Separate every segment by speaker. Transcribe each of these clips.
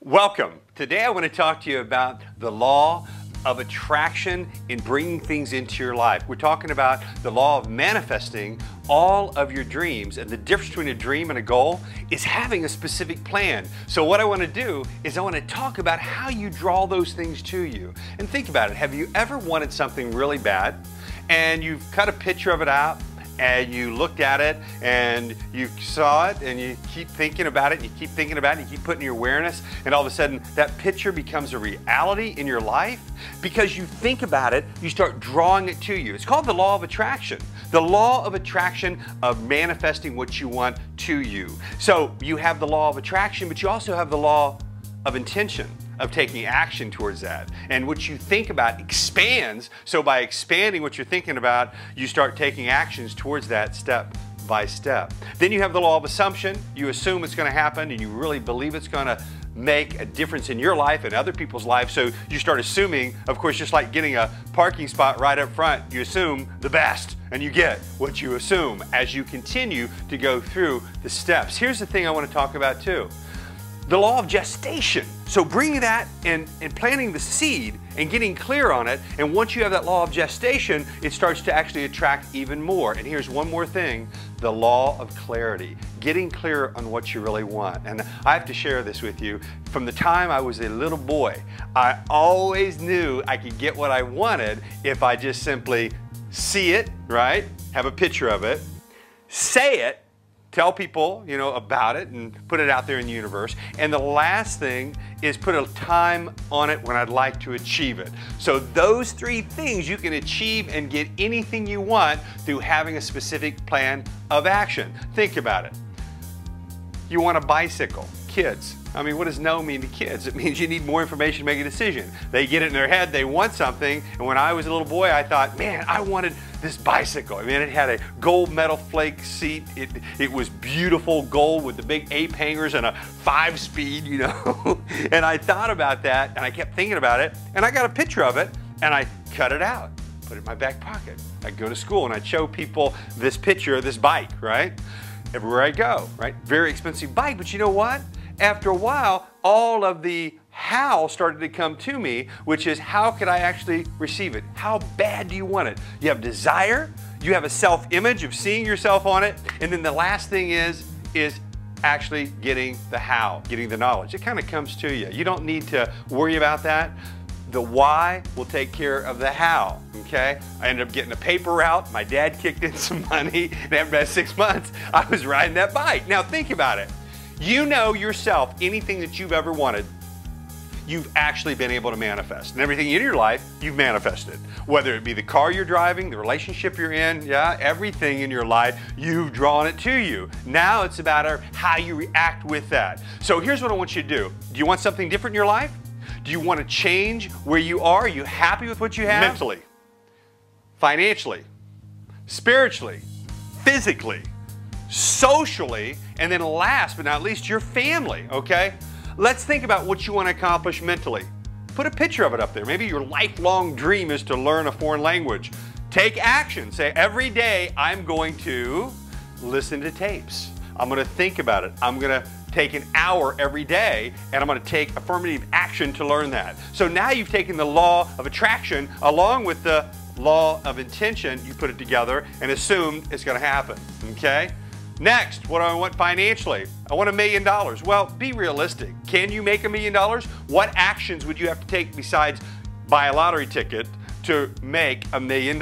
Speaker 1: Welcome. Today I want to talk to you about the law of attraction in bringing things into your life. We're talking about the law of manifesting all of your dreams, and the difference between a dream and a goal is having a specific plan. So what I want to do is I want to talk about how you draw those things to you. And think about it. Have you ever wanted something really bad and you've cut a picture of it out and you looked at it and you saw it and you keep thinking about it and you keep thinking about it and you keep putting your awareness, and all of a sudden that picture becomes a reality in your life? Because you think about it, you start drawing it to you. It's called the law of attraction. The law of attraction of manifesting what you want to you. So you have the law of attraction, but you also have the law of intention, of taking action towards that. And what you think about expands, so by expanding what you're thinking about, you start taking actions towards that step by step. Then you have the law of assumption. You assume it's going to happen and you really believe it's going to make a difference in your life and other people's lives, so you start assuming, of course, just like getting a parking spot right up front, you assume the best and you get what you assume as you continue to go through the steps. Here's the thing I want to talk about too. The law of gestation. So bringing that and planting the seed and getting clear on it, and once you have that law of gestation, it starts to actually attract even more. And here's one more thing, the law of clarity. Getting clear on what you really want. And I have to share this with you. From the time I was a little boy, I always knew I could get what I wanted if I just simply see it, right? Have a picture of it, say it, tell people, about it and put it out there in the universe. And the last thing is put a time on it when I'd like to achieve it. So those three things you can achieve and get anything you want through having a specific plan of action. Think about it. You want a bicycle. Kids. What does no mean to kids? It means you need more information to make a decision. They get it in their head, they want something, and when I was a little boy, I thought, man, I wanted this bicycle. It had a gold metal flake seat. It was beautiful gold with the big ape hangers and a 5-speed, And I thought about that, and I kept thinking about it, and I got a picture of it, and I cut it out, put it in my back pocket. I'd go to school, and I'd show people this picture of this bike, right? Everywhere I go, right? Very expensive bike, but you know what? After a while, all of the how started to come to me, which is how could I actually receive it? How bad do you want it? You have desire, you have a self-image of seeing yourself on it, and then the last thing is actually getting the how, getting the knowledge. It kind of comes to you. You don't need to worry about that. The why will take care of the how, okay? I ended up getting a paper route. My dad kicked in some money, and after about 6 months, I was riding that bike. Now think about it. You know yourself, anything that you've ever wanted, you've actually been able to manifest. And everything in your life, you've manifested. Whether it be the car you're driving, the relationship you're in, everything in your life, you've drawn it to you. Now it's about how you react with that. So here's what I want you to do. Do you want something different in your life? Do you want to change where you are? Are you happy with what you have? Mentally, financially, spiritually, physically, socially, and then last but not least, your family, okay? Let's think about what you want to accomplish mentally. Put a picture of it up there. Maybe your lifelong dream is to learn a foreign language. Take action. Say, every day I'm going to listen to tapes. I'm going to think about it. I'm going to take an hour every day, and I'm going to take affirmative action to learn that. So now you've taken the law of attraction along with the law of intention, you put it together and assumed it's going to happen, okay? Next, what do I want financially? I want $1 million. Well, be realistic. Can you make $1 million? What actions would you have to take besides buy a lottery ticket to make $1 million?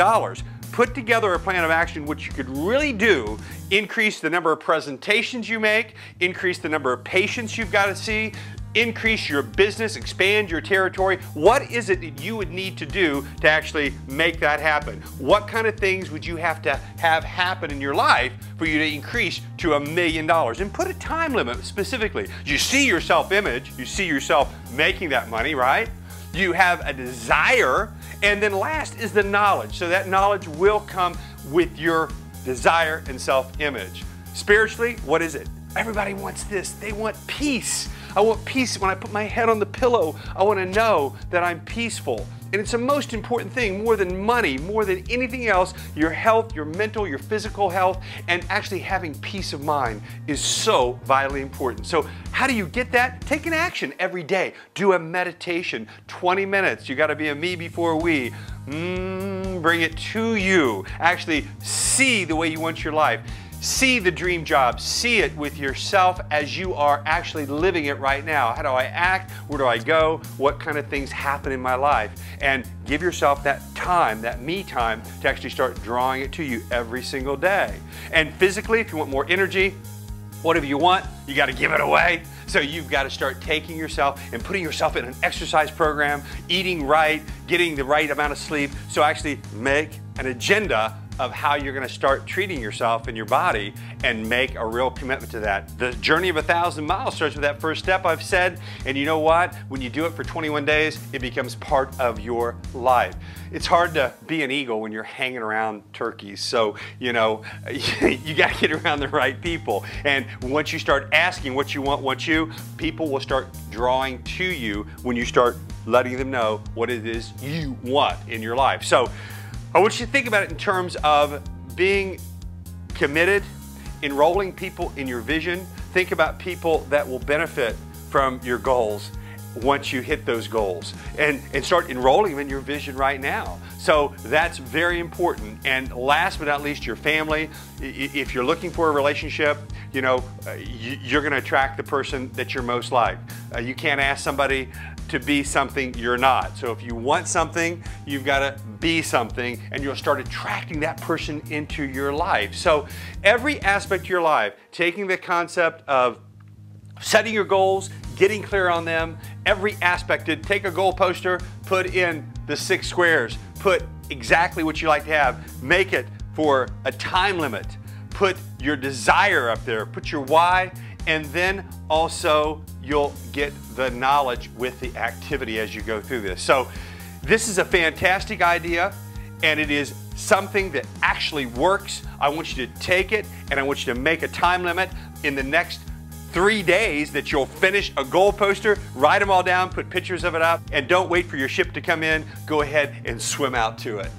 Speaker 1: Put together a plan of action which you could really do. Increase the number of presentations you make, increase the number of patients you've got to see, increase your business, expand your territory. What is it that you would need to do to actually make that happen? What kind of things would you have to have happen in your life for you to increase to $1 million? And put a time limit specifically. You see your self-image, you see yourself making that money, right? You have a desire, and then last is the knowledge. So that knowledge will come with your desire and self-image. Spiritually, what is it? Everybody wants this. They want peace. I want peace when I put my head on the pillow. I want to know that I'm peaceful. And it's the most important thing, more than money, more than anything else. Your health, your mental, your physical health, and actually having peace of mind is so vitally important. So how do you get that? Take an action every day. Do a meditation, 20 minutes. You gotta be a me before we. Bring it to you. Actually see the way you want your life. See the dream job. See it with yourself as you are actually living it right now. How do I act? Where do I go? What kind of things happen in my life? And give yourself that time, that me time, to actually start drawing it to you every single day. And physically, if you want more energy, whatever you want, you got to give it away. So you've got to start taking yourself and putting yourself in an exercise program, eating right, getting the right amount of sleep. So actually make an agenda of how you're going to start treating yourself and your body and make a real commitment to that. The journey of 1,000 miles starts with that first step, I've said, and you know what? When you do it for 21 days, it becomes part of your life. It's hard to be an eagle when you're hanging around turkeys, so you know, you got to get around the right people. And once you start asking what you want, people will start drawing to you when you start letting them know what it is you want in your life. So I want you to think about it in terms of being committed, enrolling people in your vision. Think about people that will benefit from your goals once you hit those goals, and start enrolling them in your vision right now. So that's very important. And last but not least, your family. If you're looking for a relationship, you know, you're going to attract the person that you're most like. You can't ask somebody to be something you're not. So if you want something, you've got to be something, and you'll start attracting that person into your life. So every aspect of your life, taking the concept of setting your goals, getting clear on them, every aspect. Take a goal poster, put in the 6 squares, put exactly what you like to have, make it for a time limit, put your desire up there, put your why, and then also you'll get the knowledge with the activity as you go through this. So this is a fantastic idea, and it is something that actually works. I want you to take it, and I want you to make a time limit in the next 3 days that you'll finish a goal poster, write them all down, put pictures of it up, and don't wait for your ship to come in. Go ahead and swim out to it.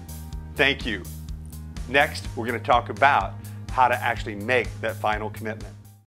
Speaker 1: Thank you. Next, we're going to talk about how to actually make that final commitment.